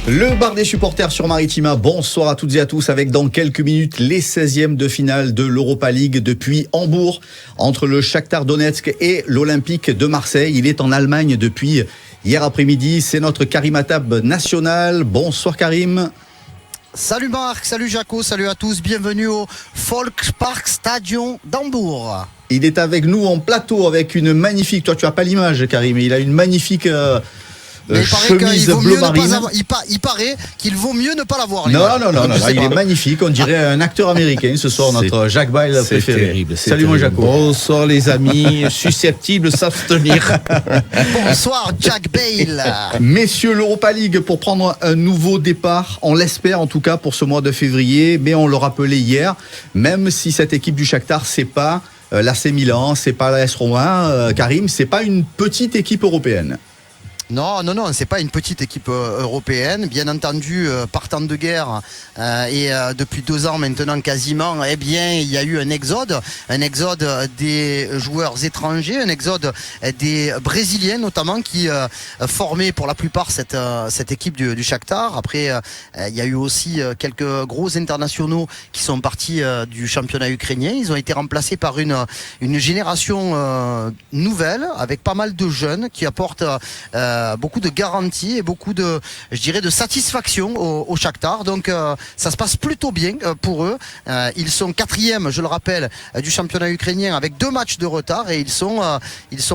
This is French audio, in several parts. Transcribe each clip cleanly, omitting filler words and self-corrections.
Le bar des supporters sur Maritima, bonsoir à toutes et à tous avec dans quelques minutes les 16e de finale de l'Europa League depuis Hambourg entre le Shakhtar Donetsk et l'Olympique de Marseille. Il est en Allemagne depuis hier après-midi, c'est notre Karim Attab national. Bonsoir Karim. Salut Marc, salut Jaco, salut à tous, bienvenue au Volkspark Stadion d'Hambourg. Il est avec nous en plateau avec une magnifique, toi tu as pas l'image Karim, mais il a une magnifique... Mais chemise bleu marine. Il paraît qu'il vaut mieux ne pas l'avoir. Non, il est magnifique. On dirait un acteur américain ce soir, notre Jacques Bail préféré. Terrible, Salut mon Jaco. Bonsoir les amis, susceptibles s'abstenir. Bonsoir Jack Bale. Messieurs, l'Europa League pour prendre un nouveau départ, on l'espère en tout cas pour ce mois de février, mais on le rappelait hier, même si cette équipe du Shakhtar, c'est pas l'AC Milan, c'est pas l'AS Roma, Karim, c'est pas une petite équipe européenne. Non, c'est pas une petite équipe européenne. Bien entendu, partant de guerre et depuis 2 ans maintenant quasiment, eh bien, il y a eu un exode des joueurs étrangers, un exode des Brésiliens notamment qui formaient pour la plupart cette équipe du Shakhtar. Après, il y a eu aussi quelques gros internationaux qui sont partis du championnat ukrainien. Ils ont été remplacés par une génération nouvelle avec pas mal de jeunes qui apportent beaucoup de garanties et beaucoup de satisfaction au Shakhtar. Donc ça se passe plutôt bien pour eux. Ils sont 4e, je le rappelle, du championnat ukrainien avec 2 matchs de retard et ils sont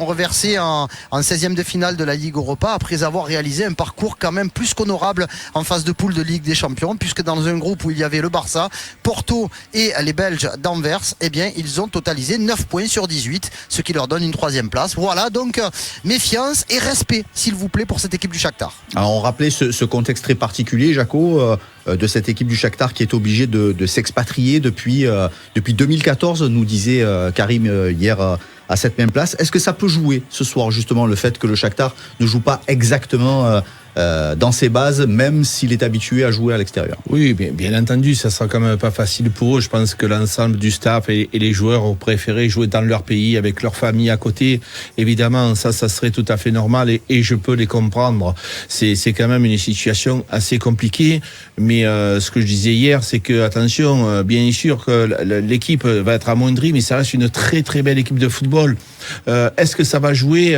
reversés en 16e de finale de la Ligue Europa après avoir réalisé un parcours quand même plus qu'honorable en phase de poule de Ligue des Champions, puisque dans un groupe où il y avait le Barça, Porto et les Belges d'Anvers, eh bien ils ont totalisé 9 points sur 18, ce qui leur donne une 3e place. Voilà, donc méfiance et respect s'il vous plaît pour cette équipe du Shakhtar. Alors on rappelait ce contexte très particulier, Jaco, de cette équipe du Shakhtar qui est obligée de s'expatrier depuis 2014, nous disait Karim hier à cette même place. Est-ce que ça peut jouer ce soir justement le fait que le Shakhtar ne joue pas exactement dans ses bases, même s'il est habitué à jouer à l'extérieur? Oui, bien entendu, ça sera quand même pas facile pour eux. Je pense que l'ensemble du staff et les joueurs ont préféré jouer dans leur pays avec leur famille à côté. Évidemment, ça serait tout à fait normal et je peux les comprendre. C'est quand même une situation assez compliquée, mais ce que je disais hier, c'est que attention, bien sûr que l'équipe va être amoindrie, mais ça reste une très très belle équipe de football. Est-ce que ça va jouer?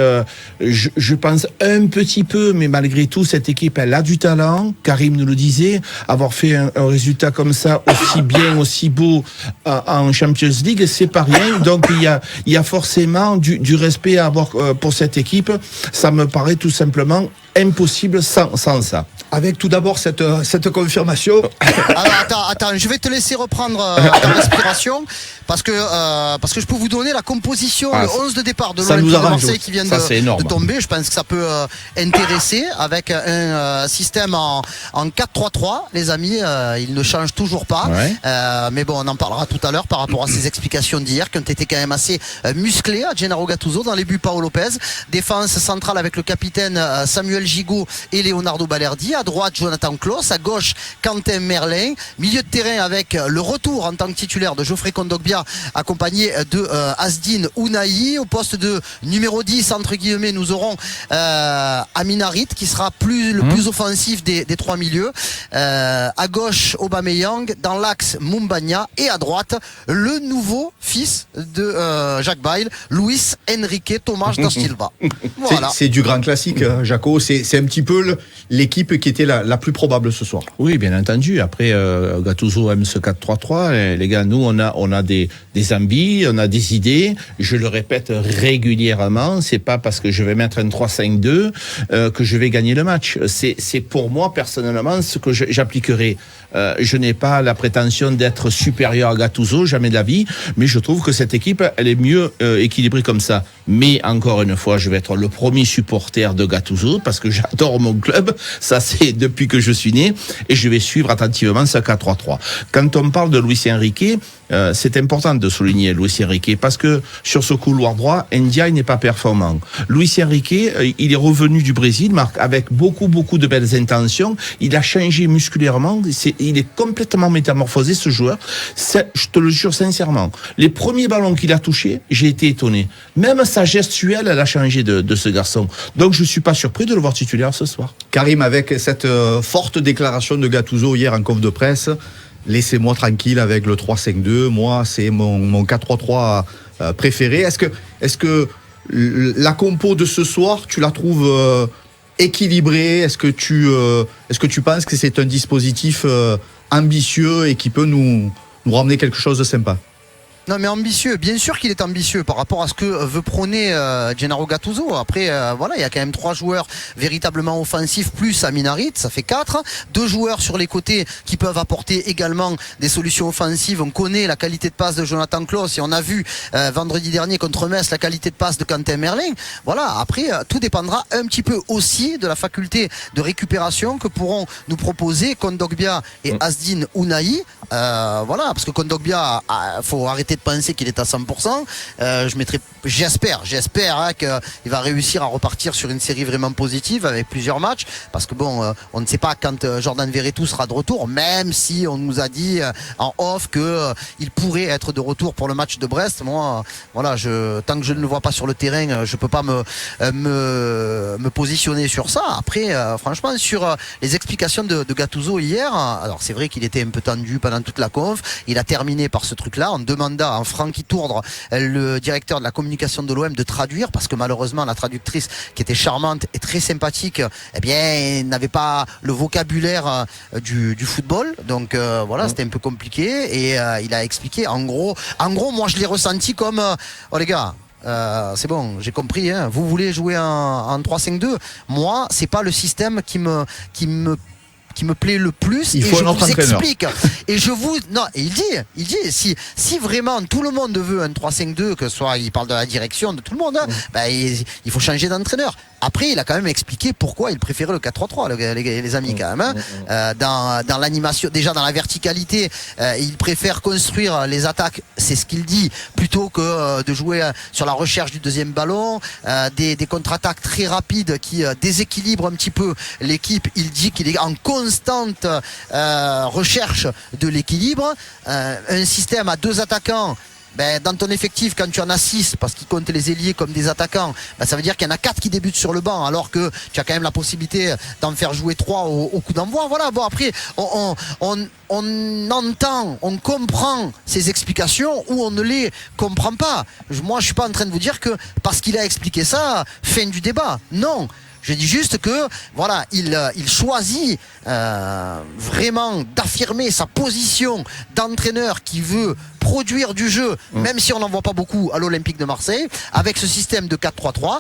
Je pense un petit peu, mais malgré tout, cette équipe, elle a du talent. Karim nous le disait, avoir fait un résultat comme ça, aussi bien, aussi beau en Champions League, c'est pas rien. Donc il y a forcément du respect à avoir pour cette équipe. Ça me paraît tout simplement impossible sans ça. Avec tout d'abord cette confirmation. Alors attends, je vais te laisser reprendre ta respiration parce que je peux vous donner la composition, le 11 de départ de l'Olympique de Marseille qui vient de tomber. Je pense que ça peut intéresser avec un système en 4-3-3, les amis. Il ne change toujours pas. Ouais. Mais bon, on en parlera tout à l'heure par rapport à ces explications d'hier qui ont été quand même assez musclées à Gennaro Gattuso. Dans les buts, Paolo Lopez. Défense centrale avec le capitaine Samuel Gigot et Leonardo Balerdi. À droite, Jonathan Klaus. À gauche, Quentin Merlin. Milieu de terrain avec le retour en tant que titulaire de Geoffrey Kondogbia, accompagné de Asdin Ounahi. Au poste de numéro 10, entre guillemets, nous aurons Amin Harit qui sera le plus offensif des 3 milieux. À gauche, Aubameyang. Dans l'axe, Mumbagna. Et à droite, le nouveau fils de Jacques Bail, Luis Enrique Tomás da Silva. Voilà. C'est du grand classique, Jaco. C'est un petit peu l'équipe qui était la plus probable ce soir. Oui, bien entendu. Après, Gattuso aime ce 4-3-3. Les gars, nous, on a des ambitions, on a des idées. Je le répète régulièrement. C'est pas parce que je vais mettre un 3-5-2 que je vais gagner le match. C'est pour moi, personnellement, ce que j'appliquerai. Je n'ai pas la prétention d'être supérieur à Gattuso, jamais de la vie, mais je trouve que cette équipe, elle est mieux équilibrée comme ça. Mais encore une fois, je vais être le premier supporter de Gattuso parce que j'adore mon club, ça c'est depuis que je suis né, et je vais suivre attentivement ce 4-3-3. Quand on parle de Luis Enrique, c'est important de souligner Luis Enrique parce que sur ce couloir droit, Ndiaye n'est pas performant. Luis Enrique, il est revenu du Brésil, Marc, avec beaucoup de belles intentions. Il a changé musculairement. il est complètement métamorphosé, ce joueur. Je te le jure sincèrement. Les premiers ballons qu'il a touchés, j'ai été étonné. Même sa gestuelle, elle a changé de ce garçon. Donc je suis pas surpris de le voir titulaire ce soir. Karim, avec cette forte déclaration de Gattuso hier en conf de presse, laissez-moi tranquille avec le 3-5-2. Moi, c'est mon 4-3-3 préféré. Est-ce que la compo de ce soir, tu la trouves équilibrée? Est-ce que tu penses que c'est un dispositif ambitieux et qui peut nous ramener quelque chose de sympa? Non mais ambitieux, bien sûr qu'il est ambitieux par rapport à ce que veut prôner Gennaro Gattuso. Après voilà, il y a quand même 3 joueurs véritablement offensifs plus Amin Harit, ça fait 4. 2 joueurs sur les côtés qui peuvent apporter également des solutions offensives. On connaît la qualité de passe de Jonathan Klaus et on a vu vendredi dernier contre Metz la qualité de passe de Quentin Merlin. Voilà, après tout dépendra un petit peu aussi de la faculté de récupération que pourront nous proposer Kondogbia et Asdin Ounahi. Voilà, parce que Kondogbia, faut arrêter de penser qu'il est à 100%. J'espère hein, qu'il va réussir à repartir sur une série vraiment positive avec plusieurs matchs, parce que bon, on ne sait pas quand Jordan Verretou sera de retour, même si on nous a dit en off que il pourrait être de retour pour le match de Brest. Moi, voilà, tant que je ne le vois pas sur le terrain, je peux pas me positionner sur ça. Après, franchement, sur les explications de Gattuso hier, alors c'est vrai qu'il était un peu tendu pendant toute la conf. Il a terminé par ce truc-là en demandant à Francky Tourdre, le directeur de la communication de l'OM, de traduire, parce que malheureusement la traductrice, qui était charmante et très sympathique, eh bien n'avait pas le vocabulaire du football. Donc voilà, c'était un peu compliqué et il a expliqué en gros moi je l'ai ressenti comme oh les gars, c'est bon, j'ai compris, hein, vous voulez jouer en 3-5-2, moi c'est pas le système qui me plaît le plus. Il faut un autre entraîneur. Explique. Et il dit si vraiment tout le monde veut un 3-5-2, que ce soit, il parle de la direction de tout le monde, il faut changer d'entraîneur. Après, il a quand même expliqué pourquoi il préférait le 4-3-3, les amis, quand même. Dans l'animation, déjà dans la verticalité, il préfère construire les attaques, c'est ce qu'il dit, plutôt que de jouer sur la recherche du deuxième ballon, des contre-attaques très rapides qui déséquilibrent un petit peu l'équipe. Il dit qu'il est en constante recherche de l'équilibre. Un système à 2 attaquants, dans ton effectif, quand tu en as 6, parce qu'il compte les ailiers comme des attaquants, ça veut dire qu'il y en a 4 qui débutent sur le banc, alors que tu as quand même la possibilité d'en faire jouer 3 au coup d'envoi. Voilà, bon, après on entend, on comprend ces explications ou on ne les comprend pas. Moi je suis pas en train de vous dire que parce qu'il a expliqué ça, fin du débat. Non, je dis juste que voilà, il choisit vraiment d'affirmer sa position d'entraîneur qui veut produire du jeu, même si on n'en voit pas beaucoup à l'Olympique de Marseille, avec ce système de 4-3-3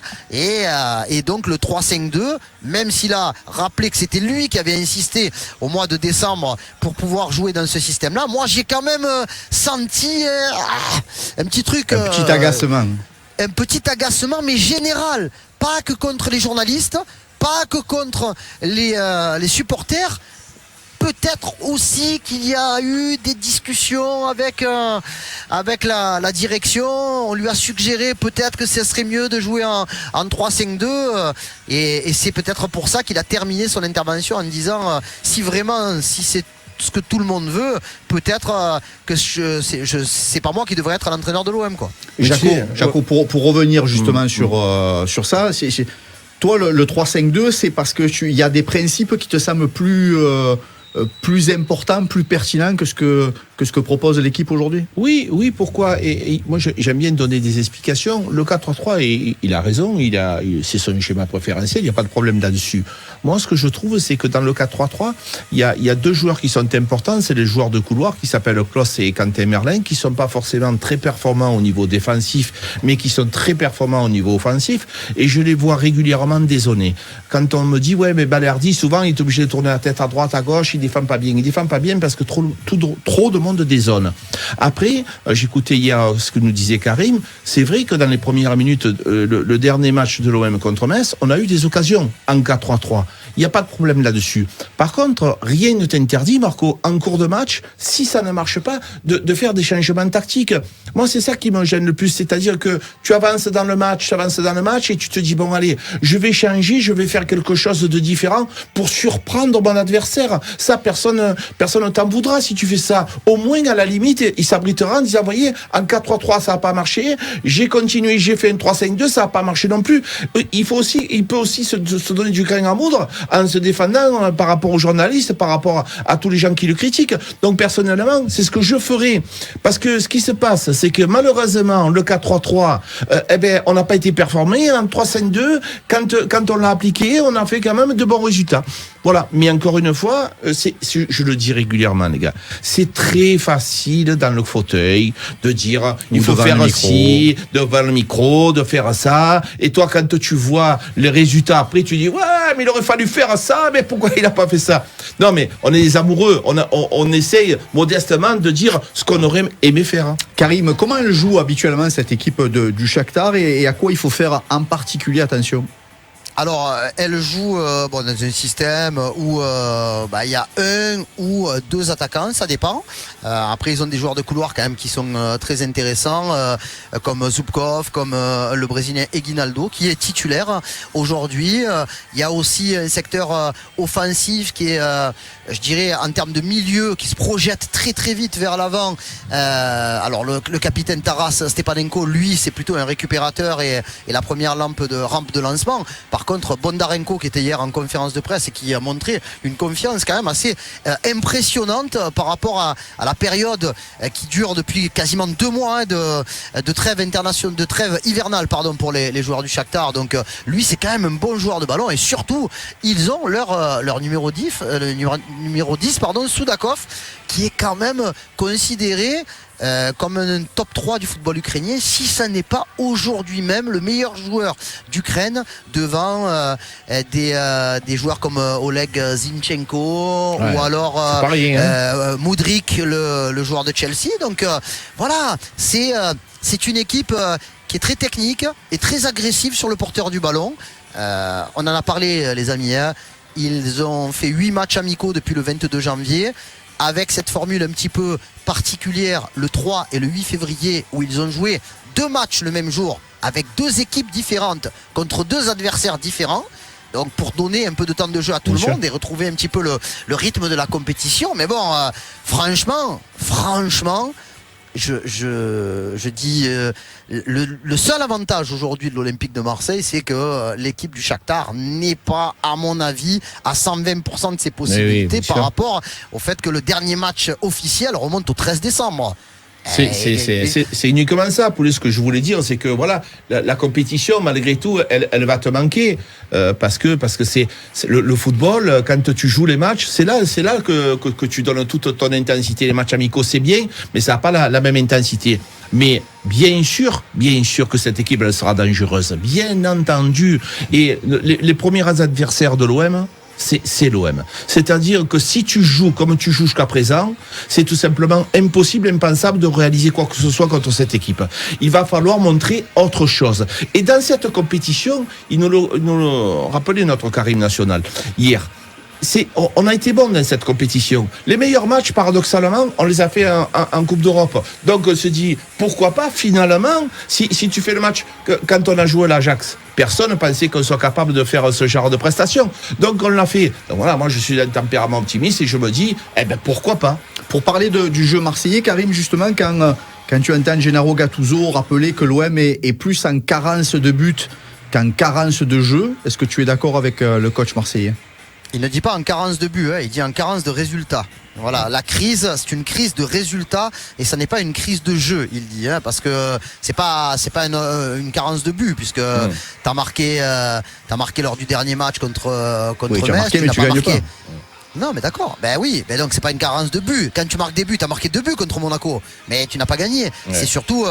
et donc le 3-5-2, même s'il a rappelé que c'était lui qui avait insisté au mois de décembre pour pouvoir jouer dans ce système-là. Moi j'ai quand même senti un petit truc, un petit agacement. Un petit agacement, mais général, pas que contre les journalistes, pas que contre les supporters. Peut-être aussi qu'il y a eu des discussions avec la direction. On lui a suggéré peut-être que ce serait mieux de jouer en 3-5-2 et c'est peut-être pour ça qu'il a terminé son intervention en disant si c'est ce que tout le monde veut, peut-être que c'est pas moi qui devrais être l'entraîneur de l'OM, quoi. Jaco, pour revenir justement sur ça, toi le 3-5-2, c'est parce que il y a des principes qui te semblent plus important, plus pertinent que ce que propose l'équipe aujourd'hui? Oui, pourquoi? Et moi, j'aime bien donner des explications. Le 4-3-3, il a raison, c'est son schéma préférentiel, il n'y a pas de problème là-dessus. Moi, ce que je trouve, c'est que dans le 4-3-3, il y a 2 joueurs qui sont importants, c'est les joueurs de couloir qui s'appellent Klaus et Quentin Merlin, qui sont pas forcément très performants au niveau défensif, mais qui sont très performants au niveau offensif, et je les vois régulièrement désonnés. Quand on me dit, ouais, mais Balerdi, souvent, il est obligé de tourner la tête à droite, à gauche, il défend pas bien parce que trop de monde dézone. Après, j'écoutais hier ce que nous disait Karim, c'est vrai que dans les premières minutes, le dernier match de l'OM contre Metz, on a eu des occasions en 4-3-3. Il n'y a pas de problème là-dessus. Par contre, rien ne t'interdit, Marco, en cours de match, si ça ne marche pas, de faire des changements tactiques. Moi, c'est ça qui me gêne le plus, c'est-à-dire que tu avances dans le match et tu te dis, bon, allez, je vais changer, je vais faire quelque chose de différent pour surprendre mon adversaire. Ça, personne ne t'en voudra si tu fais ça. Au moins, à la limite, il s'abritera en disant, voyez, en 4-3-3, ça n'a pas marché, j'ai continué, j'ai fait un 3-5-2, ça n'a pas marché non plus. Il peut aussi se donner du grain à moudre en se défendant par rapport aux journalistes, par rapport à tous les gens qui le critiquent. Donc, personnellement, c'est ce que je ferai. Parce que ce qui se passe, c'est que malheureusement, le 4-3-3, on n'a pas été performé. En 3-5-2, quand on l'a appliqué, on a fait quand même de bons résultats. Voilà. Mais encore une fois, je le dis régulièrement, les gars, c'est très facile dans le fauteuil de dire, il faut faire ci, devant le micro, de faire ça. Et toi, quand tu vois les résultats après, tu dis, ouais, mais il aurait fallu faire ça, mais pourquoi il n'a pas fait ça? Non, mais on est des amoureux. On essaye modestement de dire ce qu'on aurait aimé faire. Karim, comment elle joue habituellement cette équipe du Shakhtar et à quoi il faut faire en particulier attention? Alors, elle joue dans un système où il y a un ou deux attaquants, ça dépend. Après, ils ont des joueurs de couloir quand même qui sont très intéressants, comme Zubkov, comme le Brésilien Eguinaldo, qui est titulaire aujourd'hui. Il y a aussi un secteur offensif qui est, je dirais, en termes de milieu, qui se projette très très vite vers l'avant. Alors, le capitaine Taras Stepanenko, lui, c'est plutôt un récupérateur et la première rampe de lancement. Par contre, Bondarenko, qui était hier en conférence de presse et qui a montré une confiance quand même assez impressionnante par rapport à la période qui dure depuis quasiment 2 mois de trêve internationale, de trêve hivernale, pour les joueurs du Shakhtar. Donc lui, c'est quand même un bon joueur de ballon et surtout, ils ont leur numéro 10, Soudakov, qui est quand même considéré comme un top 3 du football ukrainien, si ça n'est pas aujourd'hui même le meilleur joueur d'Ukraine devant des joueurs comme Oleg Zinchenko ou alors Mudryk, le joueur de Chelsea. Donc voilà, c'est une équipe qui est très technique et très agressive sur le porteur du ballon. On en a parlé, les amis, hein. Ils ont fait 8 matchs amicaux depuis le 22 janvier. Avec cette formule un petit peu particulière, le 3 et le 8 février, où ils ont joué 2 matchs le même jour, avec 2 équipes différentes, contre 2 adversaires différents. Donc pour donner un peu de temps de jeu à tout le monde et retrouver un petit peu le rythme de la compétition. Mais bon, franchement, je dis le seul avantage aujourd'hui de l'Olympique de Marseille, c'est que l'équipe du Shakhtar n'est pas, à mon avis, à 120% de ses possibilités par rapport au fait que le dernier match officiel remonte au 13 décembre. C'est uniquement ça. Pour ce que je voulais dire, c'est que voilà, la compétition, malgré tout, elle va te manquer parce que c'est le football. Quand tu joues les matchs, c'est là que tu donnes toute ton intensité. Les matchs amicaux, c'est bien, mais ça n'a pas la même intensité. Mais bien sûr que cette équipe, elle sera dangereuse, bien entendu. Et les premiers adversaires de l'OM, c'est l'OM. C'est-à-dire que si tu joues comme tu joues jusqu'à présent, c'est tout simplement impossible, impensable de réaliser quoi que ce soit contre cette équipe. Il va falloir montrer autre chose. Et dans cette compétition, il nous le rappelait notre Karim National hier. On a été bon dans cette compétition. Les meilleurs matchs, paradoxalement, on les a fait en Coupe d'Europe. Donc on se dit, pourquoi pas finalement, si tu fais le match quand on a joué l'Ajax, personne ne pensait qu'on soit capable de faire ce genre de prestations. Donc on l'a fait. Donc voilà, moi je suis d'un tempérament optimiste et je me dis, pourquoi pas. Pour parler du jeu marseillais, Karim, justement, quand tu entends Gennaro Gattuso rappeler que l'OM est plus en carence de buts qu'en carence de jeu, est-ce que tu es d'accord avec le coach marseillais ? Il ne dit pas en carence de but, il dit en carence de résultats. Voilà, la crise, c'est une crise de résultats et ça n'est pas une crise de jeu, il dit, parce que c'est pas une carence de but puisque t'as marqué lors du dernier match contre Metz, tu n'as pas marqué. Non, mais d'accord. Ben oui, donc c'est pas une carence de but. Quand tu marques des buts, tu as marqué 2 buts contre Monaco, mais tu n'as pas gagné. Ouais. C'est surtout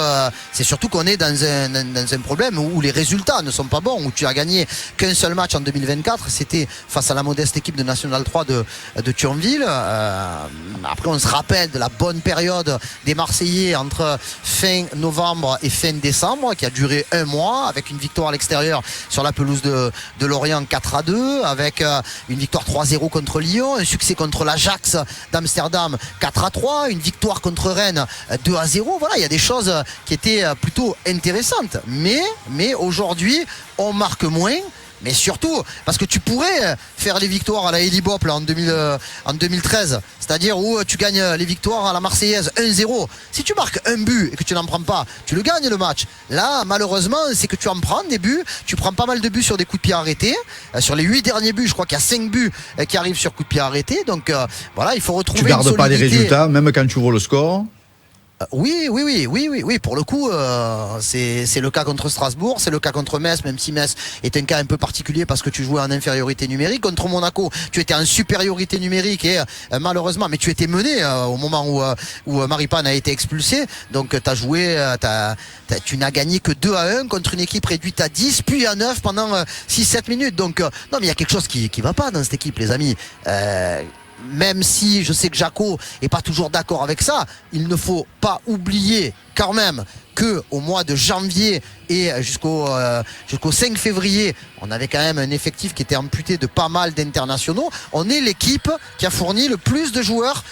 qu'on est dans un problème où les résultats ne sont pas bons, où tu as gagné qu'un seul match en 2024, c'était face à la modeste équipe de National 3 de Thionville. Après, on se rappelle de la bonne période des Marseillais entre fin novembre et fin décembre, qui a duré 1 mois, avec une victoire à l'extérieur sur la pelouse de Lorient 4-2, avec une victoire 3-0 contre Lyon, un succès contre l'Ajax d'Amsterdam 4-3, une victoire contre Rennes 2-0. Voilà, il y a des choses qui étaient plutôt intéressantes. Mais aujourd'hui, on marque moins. Mais surtout, parce que tu pourrais faire les victoires à la Helibop là, en 2013, c'est-à-dire où tu gagnes les victoires à la Marseillaise 1-0. Si tu marques un but et que tu n'en prends pas, tu le gagnes le match. Là, malheureusement, c'est que tu en prends des buts. Tu prends pas mal de buts sur des coups de pied arrêtés. Sur les 8 derniers buts, je crois qu'il y a 5 buts qui arrivent sur coups de pied arrêtés. Donc voilà, il faut retrouver une solidité. Tu gardes pas les résultats, même quand tu vois le score. Oui, pour le coup, c'est le cas contre Strasbourg, c'est le cas contre Metz, même si Metz est un cas un peu particulier parce que tu jouais en infériorité numérique. Contre Monaco, tu étais en supériorité numérique et malheureusement, mais tu étais mené au moment où Maripane a été expulsé. Donc tu as joué, tu n'as gagné que 2-1 contre une équipe réduite à 10, puis à 9 pendant 6-7 minutes. Donc non, mais il y a quelque chose qui va pas dans cette équipe, les amis. Même si je sais que Jaco est pas toujours d'accord avec ça, il ne faut pas oublier quand même que au mois de janvier et jusqu'au 5 février, on avait quand même un effectif qui était amputé de pas mal d'internationaux. On est l'équipe qui a fourni le plus de joueurs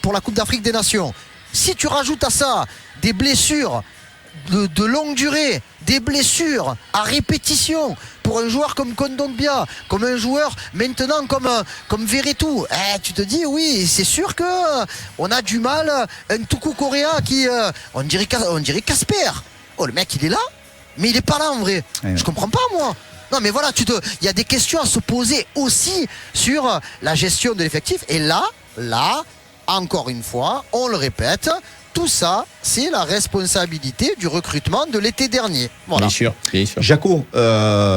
pour la Coupe d'Afrique des Nations. Si tu rajoutes à ça des blessures de longue durée, des blessures à répétition pour un joueur comme Kondogbia, comme un joueur maintenant comme Verretou, tu te dis oui, c'est sûr que on a du mal. Un Tuku Correa qui on dirait Casper. Oh, le mec il est là, mais il est pas là en vrai. Ouais. Je comprends pas moi. Non mais voilà, il y a des questions à se poser aussi sur la gestion de l'effectif. Et là, encore une fois, on le répète, tout ça, c'est la responsabilité du recrutement de l'été dernier. Voilà. Bien sûr. Jaco,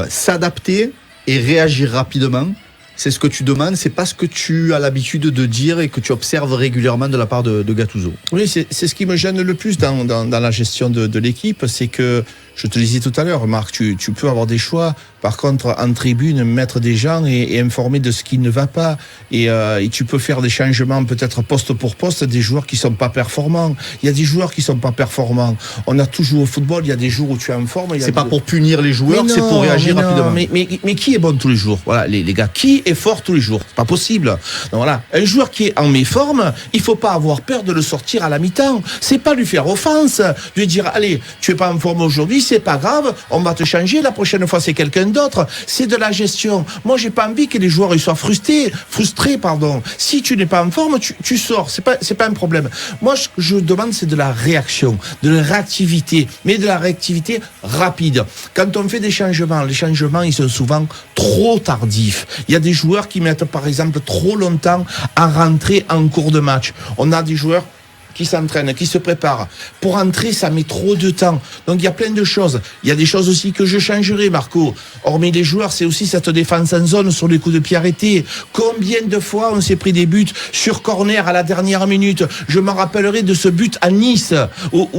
s'adapter et réagir rapidement, c'est ce que tu demandes, c'est pas ce que tu as l'habitude de dire et que tu observes régulièrement de la part de Gattuso. Oui, c'est ce qui me gêne le plus dans la gestion de l'équipe, c'est que, je te le disais tout à l'heure, Marc, tu peux avoir des choix. Par contre, en tribune, mettre des gens et informer de ce qui ne va pas. Et tu peux faire des changements peut-être poste pour poste, des joueurs qui sont pas performants. Il y a des joueurs qui sont pas performants. On a tout joué au football, il y a des jours où tu es en forme. C'est pas pour punir les joueurs, c'est pour réagir rapidement. Mais qui est bon tous les jours? Voilà, les gars, qui est fort tous les jours? C'est pas possible. Donc voilà, un joueur qui est en méforme, il faut pas avoir peur de le sortir à la mi-temps. C'est pas lui faire offense, lui dire allez, tu es pas en forme aujourd'hui, c'est pas grave, on va te changer, la prochaine fois c'est quelqu'un d'autre. C'est de la gestion. Moi j'ai pas envie que les joueurs ils soient frustrés. Si tu n'es pas en forme, tu sors, c'est pas un problème. Moi je demande c'est de la réaction, de la réactivité, mais de la réactivité rapide. Quand on fait des changements, les changements ils sont souvent trop tardifs. Il y a des joueurs qui mettent par exemple trop longtemps à rentrer en cours de match. On a des joueurs qui s'entraînent, qui se préparent. Pour entrer, ça met trop de temps. Donc il y a plein de choses. Il y a des choses aussi que je changerai, Marco. Hormis les joueurs, c'est aussi cette défense en zone sur les coups de pied arrêtés. Combien de fois on s'est pris des buts sur corner à la dernière minute? Je me rappellerai de ce but à Nice où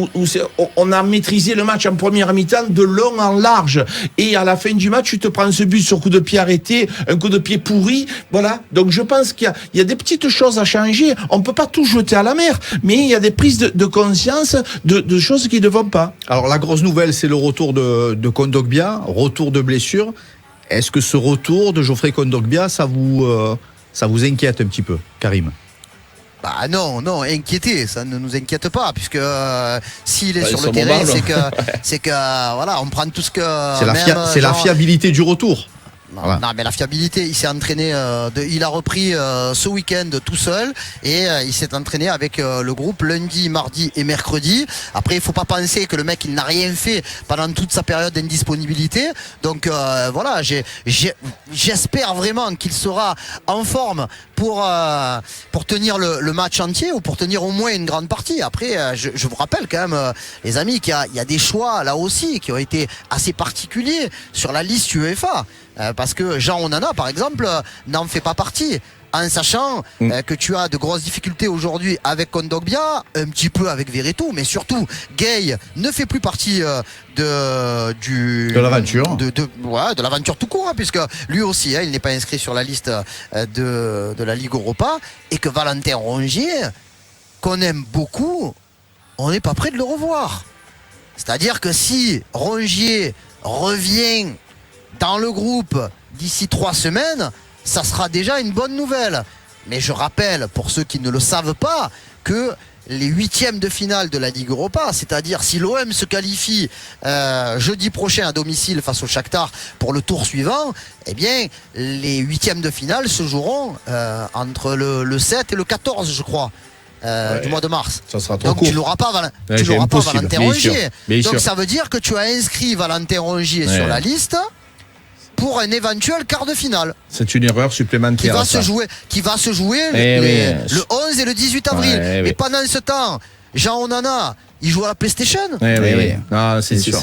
on a maîtrisé le match en première mi-temps de long en large. Et à la fin du match, tu te prends ce but sur coup de pied arrêté, un coup de pied pourri. Voilà. Donc je pense qu'il y a des petites choses à changer. On peut pas tout jeter à la mer, mais il y a des prises de conscience de choses qui ne vont pas. Alors la grosse nouvelle, c'est le retour de Kondogbia, retour de blessure. Est-ce que ce retour de Geoffrey Kondogbia, ça vous inquiète un petit peu, Karim? Bah non, inquiéter, ça ne nous inquiète pas, puisque s'il est sur le terrain, c'est que voilà, on prend tout ce que c'est la fiabilité du retour. Non, mais la fiabilité, il s'est entraîné, il a repris ce week-end tout seul et il s'est entraîné avec le groupe lundi, mardi et mercredi. Après, il faut pas penser que le mec il n'a rien fait pendant toute sa période d'indisponibilité. Donc voilà, j'espère vraiment qu'il sera en forme pour tenir le match entier ou pour tenir au moins une grande partie. Après, je vous rappelle quand même, les amis, qu'il y a des choix là aussi qui ont été assez particuliers sur la liste UEFA. parce que Jean Onana, par exemple, n'en fait pas partie. En sachant que tu as de grosses difficultés aujourd'hui avec Kondogbia, un petit peu avec Verretou, mais surtout Gay ne fait plus partie de l'aventure. De l'aventure tout court, hein, puisque lui aussi, il n'est pas inscrit sur la liste de la Ligue Europa, et que Valentin Rongier, qu'on aime beaucoup, on n'est pas prêt de le revoir. C'est-à-dire que si Rongier revient dans le groupe d'ici 3 semaines, ça sera déjà une bonne nouvelle. Mais je rappelle, pour ceux qui ne le savent pas, que les 8e de finale de la Ligue Europa, c'est-à-dire si l'OM se qualifie jeudi prochain à domicile face au Shakhtar pour le tour suivant, eh bien, les 8e de finale se joueront entre le 7 et le 14, je crois. Du mois de mars. Ça sera trop donc court. tu n'auras pas, Valentin Rongier. Donc ça veut dire que tu as inscrit Valentin Rongier sur la liste pour un éventuel quart de finale. C'est une erreur supplémentaire. Qui va se jouer le 11 et le 18 avril. Et pendant ce temps, Jean Onana, il joue à la PlayStation. Oui. Non, c'est sûr.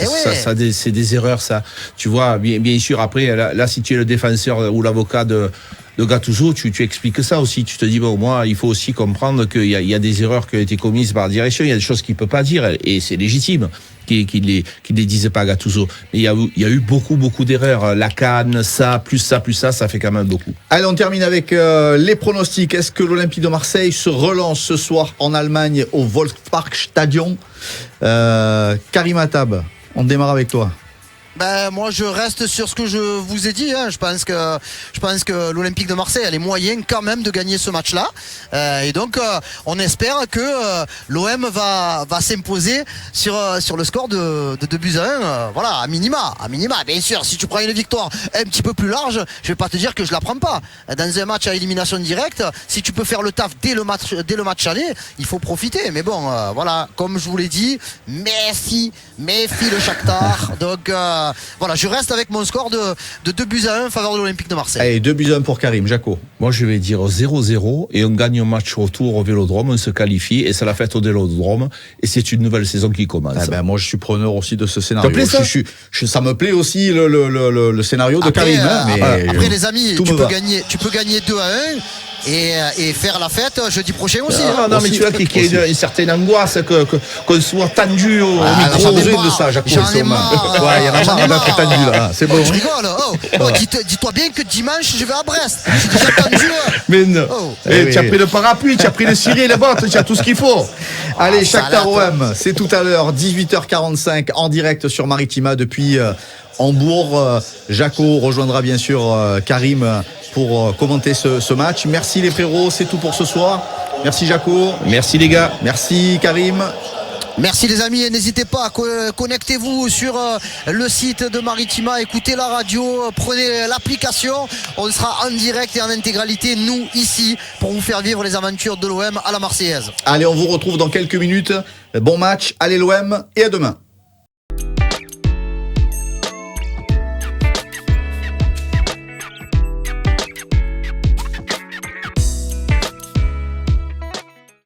C'est des erreurs, ça. Tu vois, bien sûr, après, là, si tu es le défenseur ou l'avocat de Gattuso, tu expliques ça aussi. Tu te dis, bon, moi, il faut aussi comprendre qu'il y a des erreurs qui ont été commises par la direction. Il y a des choses qu'il ne peut pas dire, et c'est légitime qu'il les dise pas à Gattuso. Mais il y a eu beaucoup d'erreurs. La CAN, ça fait quand même beaucoup. Allez, on termine avec les pronostics. Est-ce que l'Olympique de Marseille se relance ce soir en Allemagne au Volksparkstadion? Karim Attab, on démarre avec toi. Moi je reste sur ce que je vous ai dit, hein. Je pense que l'Olympique de Marseille a les moyens quand même de gagner ce match-là, et donc on espère que l'OM va s'imposer sur le score de 2-1, voilà, à minima. Bien sûr, si tu prends une victoire un petit peu plus large, je vais pas te dire que je la prends pas. Dans un match à élimination directe, si tu peux faire le taf dès le match aller, il faut profiter. Mais bon, voilà, comme je vous l'ai dit, méfie le Shakhtar. Donc voilà, je reste avec mon score de 2-1 en faveur de l'Olympique de Marseille. Allez, 2-1 pour Karim. Jaco? Moi, je vais dire 0-0 et on gagne un match retour au Vélodrome, on se qualifie et c'est la fête au Vélodrome et c'est une nouvelle saison qui commence. Moi, je suis preneur aussi de ce scénario. Ça plaît, ça ça me plaît aussi le scénario de Karim. Après, les amis, tu peux gagner 2-1. Et faire la fête jeudi prochain aussi. Non, mais tu vois qu'il y a une certaine angoisse qu'on soit tendu au micro. De ça, Jaco. J'en ai marre. Il y en a marre d'être tendu là. C'est bon. Je rigole. Dis-toi bien que dimanche, je vais à Brest. Je suis déjà tendu. Mais non. Tu as pris le parapluie, tu as pris le ciré, les bottes, tu as tout ce qu'il faut. Allez, Shakhtar OM, c'est tout à l'heure, 18h45 en direct sur Maritima depuis Hambourg. Jaco rejoindra bien sûr Karim pour commenter ce match. Merci les frérots, c'est tout pour ce soir. Merci Jaco. Merci les gars. Merci Karim. Merci les amis, et n'hésitez pas, connectez-vous sur le site de Maritima, écoutez la radio, prenez l'application, on sera en direct et en intégralité, nous ici, pour vous faire vivre les aventures de l'OM à la Marseillaise. Allez, on vous retrouve dans quelques minutes. Bon match, allez l'OM et à demain.